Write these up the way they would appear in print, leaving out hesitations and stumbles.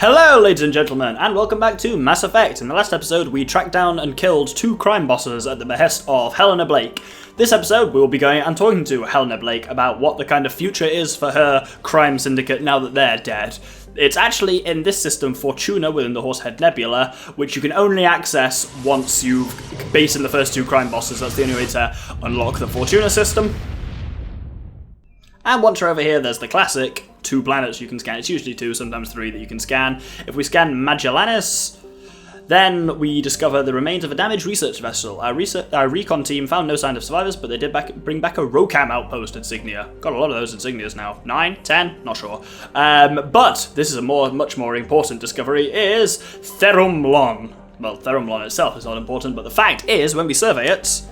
Hello ladies and gentlemen, and welcome back to Mass Effect. In the last episode we tracked down and killed 2 crime bosses at the behest of Helena Blake. This episode we will be going and talking to Helena Blake about what the kind of future is for her crime syndicate now that they're dead. It's actually in this system Fortuna within the Horsehead Nebula, which you can only access once you've beaten the first 2 crime bosses. That's the only way to unlock the Fortuna system. And once you're over here, there's the classic 2 planets you can scan. It's usually 2, sometimes 3 that you can scan. If we scan Magellanis, then we discover the remains of a damaged research vessel. Our recon team found no sign of survivors, but they did bring back a ROCAM outpost insignia. Got a lot of those insignias now. 9? 10? Not sure. But this is a much more important discovery, is Thorium. Well, Thorium itself is not important, but the fact is, when we survey it,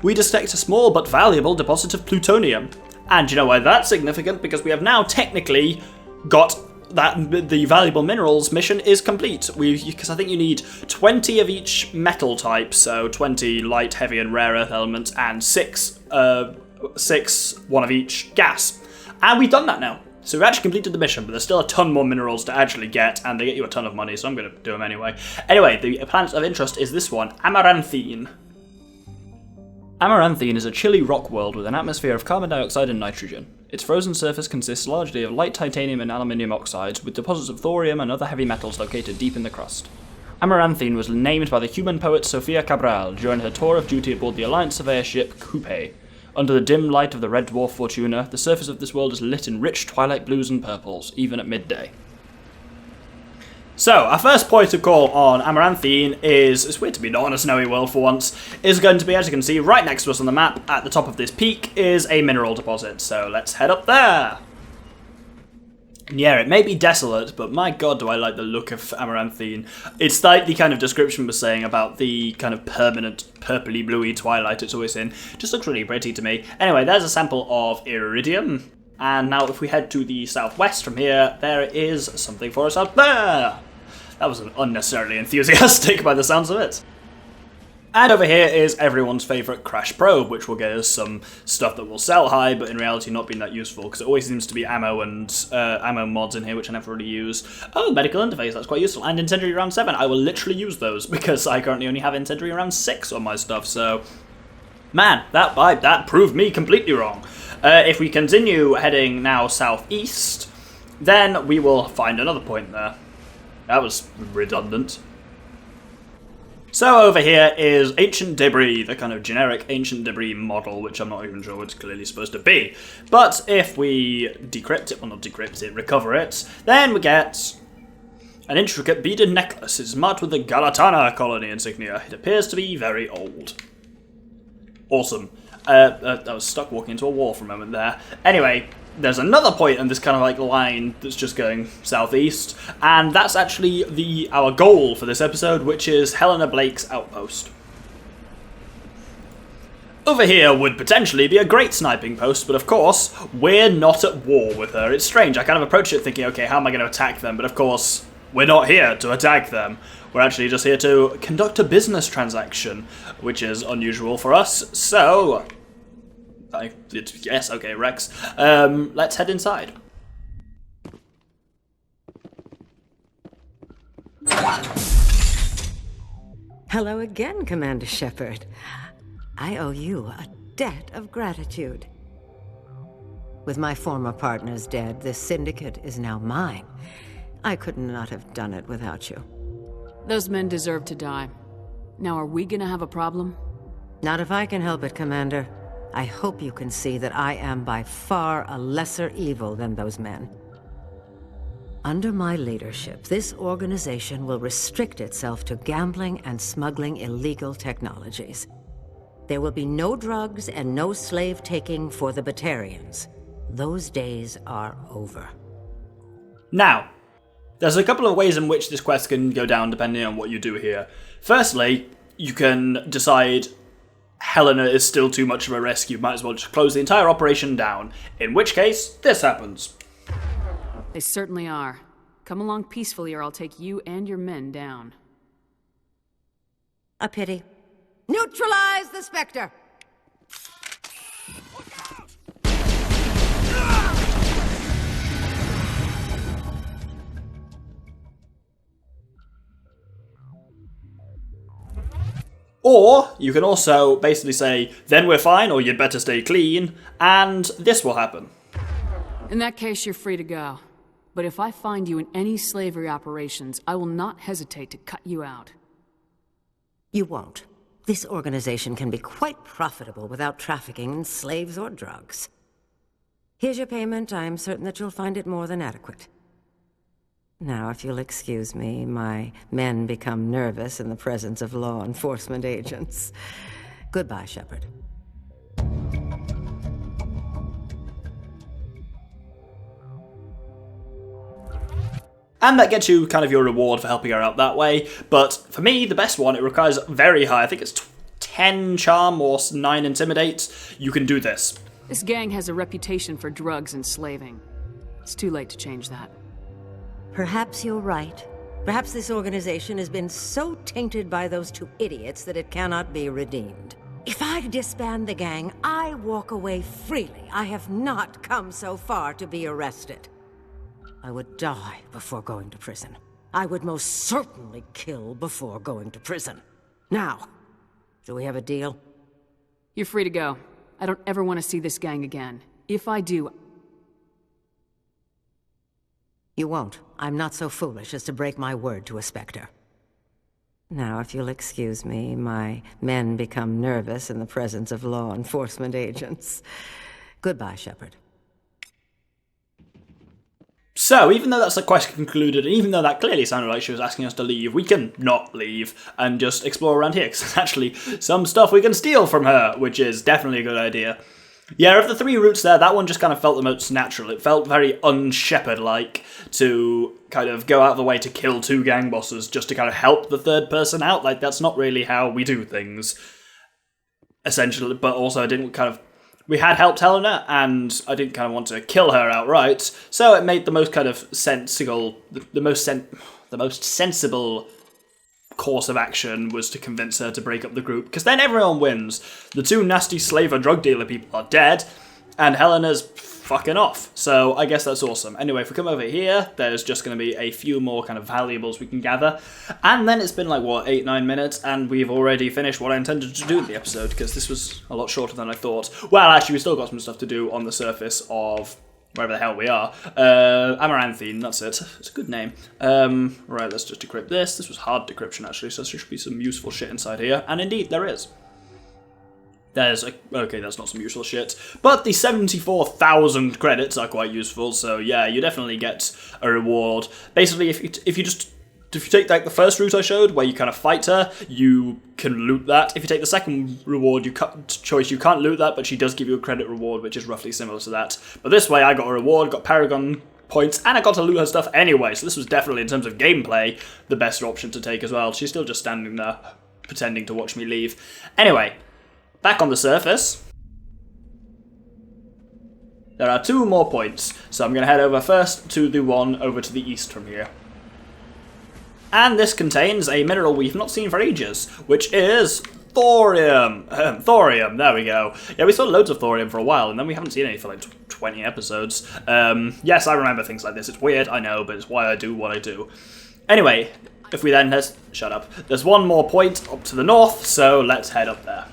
we detect a small but valuable deposit of plutonium. And you know why that's significant? Because we have now technically got that the valuable minerals mission is complete. Because I think you need 20 of each metal type, so 20 light, heavy, and rare earth elements, and 6 one of each gas. And we've done that now. So we've actually completed the mission, but there's still a ton more minerals to actually get, and they get you a ton of money, so I'm going to do them anyway. Anyway, the planet of interest is this one, Amaranthine. Amaranthine is a chilly rock world with an atmosphere of carbon dioxide and nitrogen. Its frozen surface consists largely of light titanium and aluminium oxides, with deposits of thorium and other heavy metals located deep in the crust. Amaranthine was named by the human poet Sofia Cabral during her tour of duty aboard the Alliance surveyor ship Coupe. Under the dim light of the red dwarf Fortuna, the surface of this world is lit in rich twilight blues and purples, even at midday. So, our first point of call on Amaranthine is, it's weird to be not on a snowy world for once, is going to be, as you can see, right next to us on the map, at the top of this peak, is a mineral deposit. So let's head up there! Yeah, it may be desolate, but my god do I like the look of Amaranthine. It's like the kind of description was saying about the kind of permanent purpley bluey twilight it's always in. Just looks really pretty to me. Anyway, there's a sample of iridium. And now if we head to the southwest from here, there is something for us out there! That was unnecessarily enthusiastic by the sounds of it. And over here is everyone's favourite crash probe, which will get us some stuff that will sell high, but in reality not being that useful, because it always seems to be ammo and ammo mods in here, which I never really use. Oh, medical interface, that's quite useful. And incendiary round 7, I will literally use those, because I currently only have incendiary round 6 on my stuff, so... Man, that proved me completely wrong. If we continue heading now southeast, then we will find another point there. That was redundant. So over here is ancient debris, the kind of generic ancient debris model, which I'm not even sure what it's clearly supposed to be. But if we decrypt it, well not decrypt it, recover it, then we get an intricate beaded necklace. It's marked with the Galatana colony insignia. It appears to be very old. Awesome. I was stuck walking into a wall for a moment there. Anyway, there's another point in this kind of like line that's just going southeast, and that's actually our goal for this episode, which is Helena Blake's outpost. Over here would potentially be a great sniping post, but of course, we're not at war with her. It's strange, I kind of approach it thinking, okay, how am I going to attack them? But of course, we're not here to attack them. We're actually just here to conduct a business transaction, which is unusual for us, so... yes, okay, Rex. Let's head inside. Hello again, Commander Shepard. I owe you a debt of gratitude. With my former partners dead, this syndicate is now mine. I could not have done it without you. Those men deserve to die. Now, are we gonna have a problem? Not if I can help it, Commander. I hope you can see that I am by far a lesser evil than those men. Under my leadership, this organization will restrict itself to gambling and smuggling illegal technologies. There will be no drugs and no slave-taking for the Batarians. Those days are over. Now, there's a couple of ways in which this quest can go down depending on what you do here. Firstly, you can decide Helena is still too much of a risk, you might as well just close the entire operation down. In which case, this happens. They certainly are. Come along peacefully or I'll take you and your men down. A pity. Neutralize the Spectre! Or you can also basically say, then we're fine, or you'd better stay clean, and this will happen. In that case, you're free to go. But if I find you in any slavery operations, I will not hesitate to cut you out. You won't. This organization can be quite profitable without trafficking in slaves or drugs. Here's your payment. I'm certain that you'll find it more than adequate. Now, if you'll excuse me, my men become nervous in the presence of law enforcement agents. Goodbye, Shepard. And that gets you kind of your reward for helping her out that way. But for me, the best one, it requires very high. I think it's 10 charm or 9 intimidate. You can do this. This gang has a reputation for drugs and slaving. It's too late to change that. Perhaps you're right. Perhaps this organization has been so tainted by those two idiots that it cannot be redeemed. If I disband the gang, I walk away freely. I have not come so far to be arrested. I would die before going to prison. I would most certainly kill before going to prison. Now, do we have a deal? You're free to go. I don't ever want to see this gang again. If I do... You won't. I'm not so foolish as to break my word to a Spectre. Now, if you'll excuse me, my men become nervous in the presence of law enforcement agents. Goodbye, Shepard. So, even though that's the quest concluded, and even though that clearly sounded like she was asking us to leave, we can not leave and just explore around here, because there's actually some stuff we can steal from her, which is definitely a good idea. Yeah, of the 3 routes there, that one just kind of felt the most natural. It felt very un-Shepard-like to kind of go out of the way to kill 2 gang bosses just to kind of help the third person out. Like, that's not really how we do things, essentially. But also, I didn't kind of... We had helped Helena, and I didn't kind of want to kill her outright, so it made the most kind of sensible... The most sensible course of action was to convince her to break up the group, because then everyone wins. The 2 nasty slave and drug dealer people are dead, and Helena's fucking off. So I guess that's awesome. Anyway, if we come over here, there's just going to be a few more kind of valuables we can gather. And then it's been like, what, 8-9 minutes, and we've already finished what I intended to do in the episode, because this was a lot shorter than I thought. Well, actually, we still got some stuff to do on the surface of... wherever the hell we are. Amaranthine, that's it. It's a good name. Right, let's just decrypt this. This was hard decryption, actually, so there should be some useful shit inside here. And indeed, there is. Okay, that's not some useful shit. But the 74,000 credits are quite useful, so yeah, you definitely get a reward. Basically, if you take like the first route I showed, where you kind of fight her, you can loot that. If you take the second reward, you can't loot that, but she does give you a credit reward, which is roughly similar to that. But this way, I got a reward, got Paragon points, and I got to loot her stuff anyway, so this was definitely, in terms of gameplay, the best option to take as well. She's still just standing there, pretending to watch me leave. Anyway, back on the surface. There are 2 more points, so I'm going to head over first to the one over to the east from here. And this contains a mineral we've not seen for ages, which is thorium. Thorium, there we go. Yeah, we saw loads of thorium for a while, and then we haven't seen any for like 20 episodes. Yes, I remember things like this. It's weird, I know, but it's why I do what I do. Anyway, if we then... Shut up. There's one more point up to the north, so let's head up there.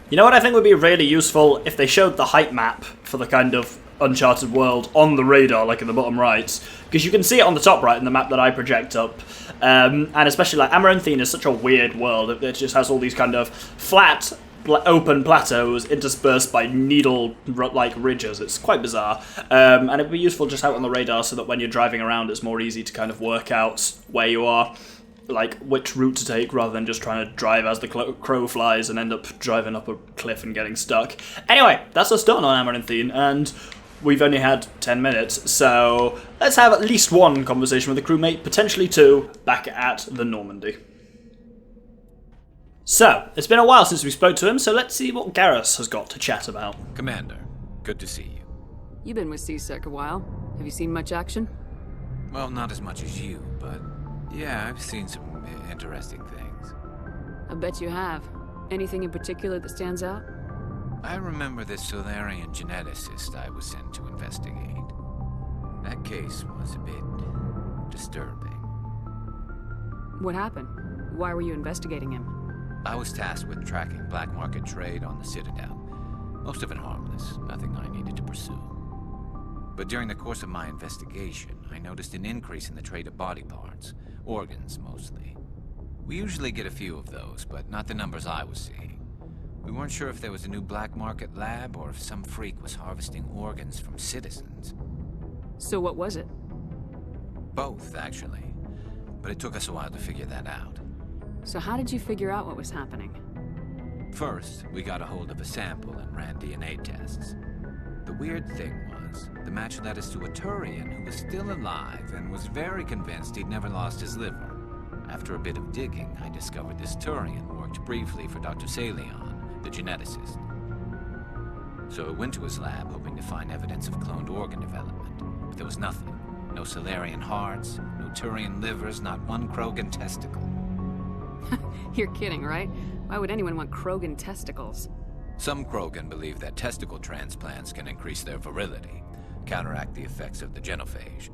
You know what I think would be really useful? If they showed the height map for the kind of Uncharted world on the radar, like in the bottom right, because you can see it on the top right in the map that I project up, and especially like Amaranthine is such a weird world. It just has all these kind of flat, open plateaus interspersed by needle-like ridges. It's quite bizarre, and it'd be useful just out on the radar so that when you're driving around, it's more easy to kind of work out where you are, like which route to take, rather than just trying to drive as the crow flies and end up driving up a cliff and getting stuck. Anyway, that's us done on Amaranthine, and we've only had 10 minutes, so let's have at least 1 conversation with the crewmate, potentially 2, back at the Normandy. So, it's been a while since we spoke to him, so let's see what Garrus has got to chat about. Commander, good to see you. You've been with C-Sec a while. Have you seen much action? Well, not as much as you, but yeah, I've seen some interesting things. I bet you have. Anything in particular that stands out? I remember this Solarian geneticist I was sent to investigate. That case was a bit disturbing. What happened? Why were you investigating him? I was tasked with tracking black market trade on the Citadel. Most of it harmless, nothing I needed to pursue. But during the course of my investigation, I noticed an increase in the trade of body parts, organs mostly. We usually get a few of those, but not the numbers I was seeing. We weren't sure if there was a new black market lab or if some freak was harvesting organs from citizens. So what was it? Both, actually. But it took us a while to figure that out. So how did you figure out what was happening? First, we got a hold of a sample and ran DNA tests. The weird thing was, the match led us to a Thorium who was still alive and was very convinced he'd never lost his liver. After a bit of digging, I discovered this Thorium worked briefly for Dr. Salion, the geneticist. So I went to his lab hoping to find evidence of cloned organ development, but there was nothing. No Salarian hearts, no Thorium livers, not one Krogan testicle. You're kidding, right? Why would anyone want Krogan testicles? Some Krogan believe that testicle transplants can increase their virility, counteract the effects of the genophage.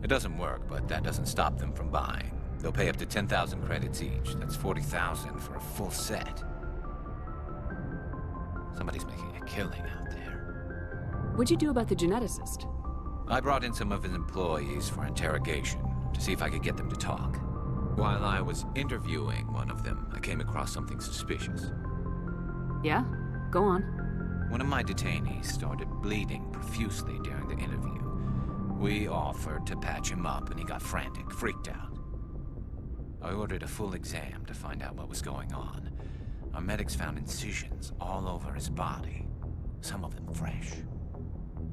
It doesn't work, but that doesn't stop them from buying. They'll pay up to 10,000 credits each. That's 40,000 for a full set. Somebody's making a killing out there. What'd you do about the geneticist? I brought in some of his employees for interrogation, to see if I could get them to talk. While I was interviewing one of them, I came across something suspicious. Yeah? Go on. One of my detainees started bleeding profusely during the interview. We offered to patch him up, and he got frantic, freaked out. I ordered a full exam to find out what was going on. Our medics found incisions all over his body, some of them fresh.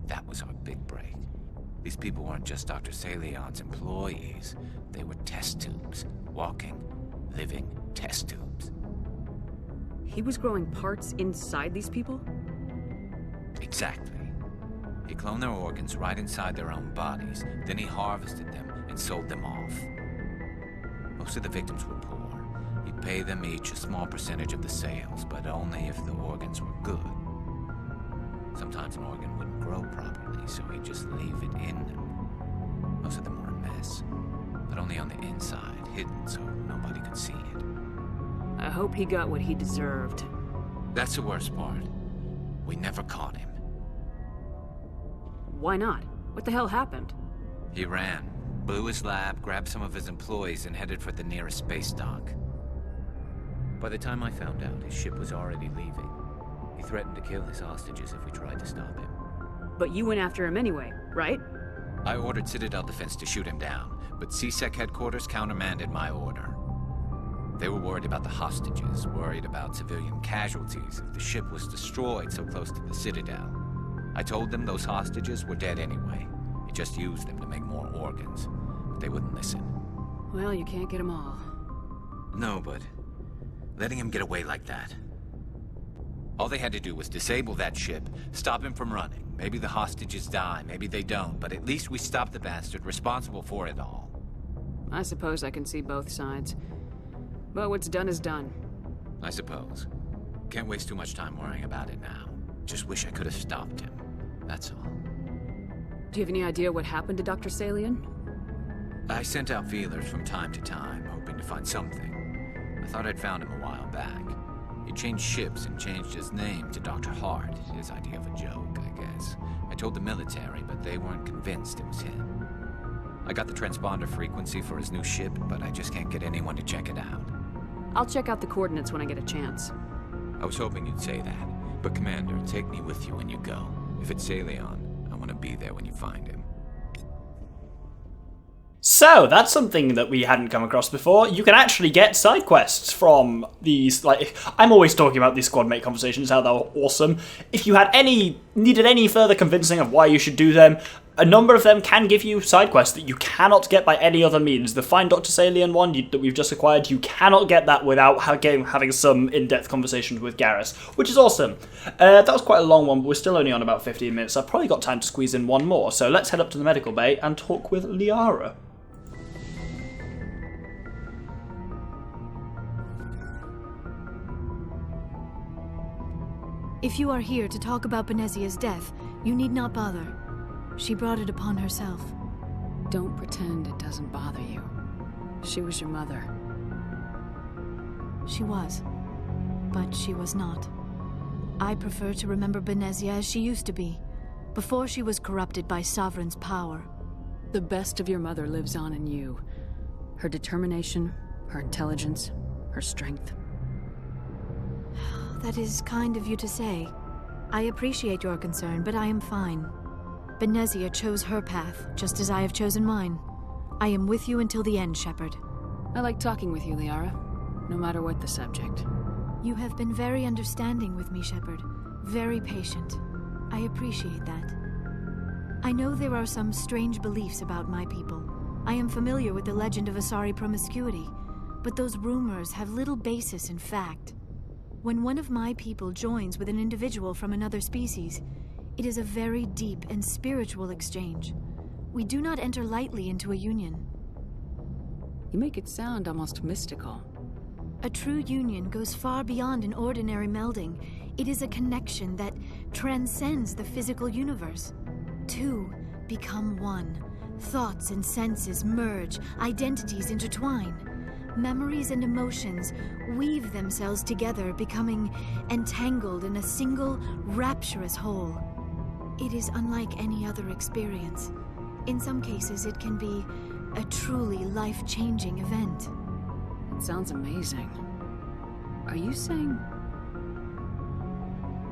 That was our big break. These people weren't just Dr. Salion's employees. They were test tubes. Walking, living test tubes. He was growing parts inside these people? Exactly. He cloned their organs right inside their own bodies. Then he harvested them and sold them off. Most of the victims were poor. He'd pay them each a small percentage of the sales, but only if the organs were good. Sometimes an organ wouldn't grow properly, so he'd just leave it in them. Most of them were a mess, but only on the inside, hidden so nobody could see it. I hope he got what he deserved. That's the worst part. We never caught him. Why not? What the hell happened? He ran, blew his lab, grabbed some of his employees, and headed for the nearest space dock. By the time I found out, his ship was already leaving. He threatened to kill his hostages if we tried to stop him. But you went after him anyway, right? I ordered Citadel Defense to shoot him down, but CSEC headquarters countermanded my order. They were worried about the hostages, worried about civilian casualties if the ship was destroyed so close to the Citadel. I told them those hostages were dead anyway. He just used them to make more organs, but they wouldn't listen. Well, you can't get them all. No, but letting him get away like that. All they had to do was disable that ship, stop him from running. Maybe the hostages die, maybe they don't, but at least we stopped the bastard responsible for it all. I suppose I can see both sides. But what's done is done. I suppose. Can't waste too much time worrying about it now. Just wish I could have stopped him. That's all. Do you have any idea what happened to Dr. Salion? I sent out feelers from time to time, hoping to find something. I thought I'd found him a while back. He changed ships and changed his name to Dr. Hart, his idea of a joke, I guess. I told the military, but they weren't convinced it was him. I got the transponder frequency for his new ship, but I just can't get anyone to check it out. I'll check out the coordinates when I get a chance. I was hoping you'd say that. But Commander, take me with you when you go. If it's Salion, I want to be there when you find him. So, that's something that we hadn't come across before. You can actually get side quests from these, like, I'm always talking about these squad mate conversations, how they're awesome. If you needed any further convincing of why you should do them, a number of them can give you side quests that you cannot get by any other means. The Find Dr. Salion one that we've just acquired, you cannot get that without having some in-depth conversations with Garrus, which is awesome. That was quite a long one, but we're still only on about 15 minutes, so I've probably got time to squeeze in one more. So let's head up to the medical bay and talk with Liara. If you are here to talk about Benezia's death, you need not bother. She brought it upon herself. Don't pretend it doesn't bother you. She was your mother. She was. but she was not. I prefer to remember Benezia as she used to be, before she was corrupted by Sovereign's power. The best of your mother lives on in you. Her determination, her intelligence, her strength. That is kind of you to say. I appreciate your concern, but I am fine. Benezia chose her path, just as I have chosen mine. I am with you until the end, Shepard. I like talking with you, Liara, no matter what the subject. You have been very understanding with me, Shepard. Very patient. I appreciate that. I know there are some strange beliefs about my people. I am familiar with the legend of Asari promiscuity, but those rumors have little basis in fact. When one of my people joins with an individual from another species, it is a very deep and spiritual exchange. We do not enter lightly into a union. You make it sound almost mystical. A true union goes far beyond an ordinary melding. It is a connection that transcends the physical universe. Two become one. Thoughts and senses merge, identities intertwine. Memories and emotions weave themselves together, becoming entangled in a single, rapturous whole. It is unlike any other experience. In some cases, it can be a truly life-changing event. It sounds amazing. Are you saying...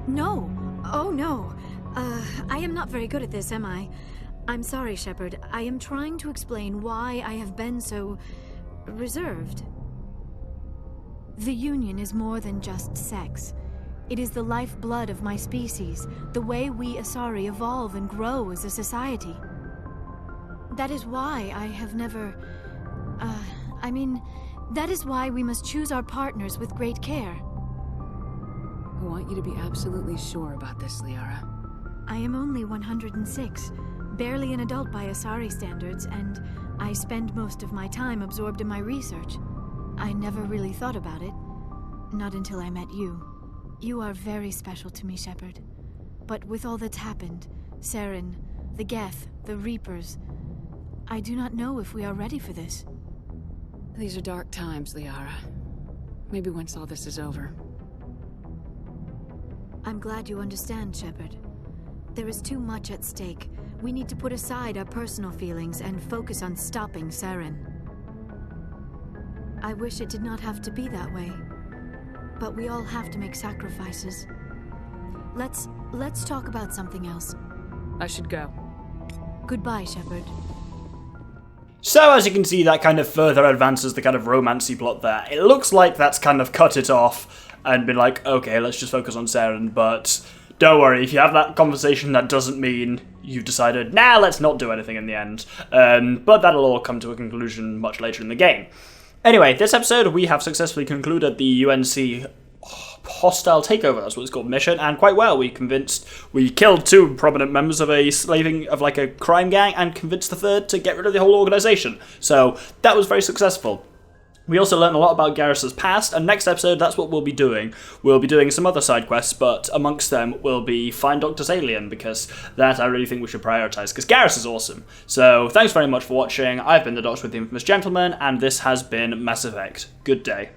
No. Oh, no. I am not very good at this, am I? I'm sorry, Shepard. I am trying to explain why I have been so... reserved. The Union is more than just sex. It is the lifeblood of my species, the way we Asari evolve and grow as a society. That is why I have never... that is why we must choose our partners with great care. I want you to be absolutely sure about this, Liara. I am only 106, barely an adult by Asari standards, and I spend most of my time absorbed in my research. I never really thought about it. Not until I met you. You are very special to me, Shepard. But with all that's happened, Saren, the Geth, the Reapers, I do not know if we are ready for this. These are dark times, Liara. Maybe once all this is over. I'm glad you understand, Shepard. There is too much at stake. We need to put aside our personal feelings and focus on stopping Saren. I wish it did not have to be that way. But we all have to make sacrifices. Let's talk about something else. I should go. Goodbye, Shepard. So as you can see, that kind of further advances the kind of romancy plot there. It looks like that's kind of cut it off and been like, okay, let's just focus on Saren, but don't worry, if you have that conversation, that doesn't mean you've decided, nah, let's not do anything in the end. But that'll all come to a conclusion much later in the game. Anyway, this episode, we have successfully concluded the UNC hostile takeover, that's what it's called, mission, and quite well. We killed two prominent members of a crime gang, and convinced the third to get rid of the whole organisation. So that was very successful. We also learned a lot about Garrus' past, and next episode, that's what we'll be doing. We'll be doing some other side quests, but amongst them will be Find Dr. Alien, because that I really think we should prioritise, because Garrus is awesome. So thanks very much for watching. I've been the Doctor with the Infamous Gentleman, and this has been Mass Effect. Good day.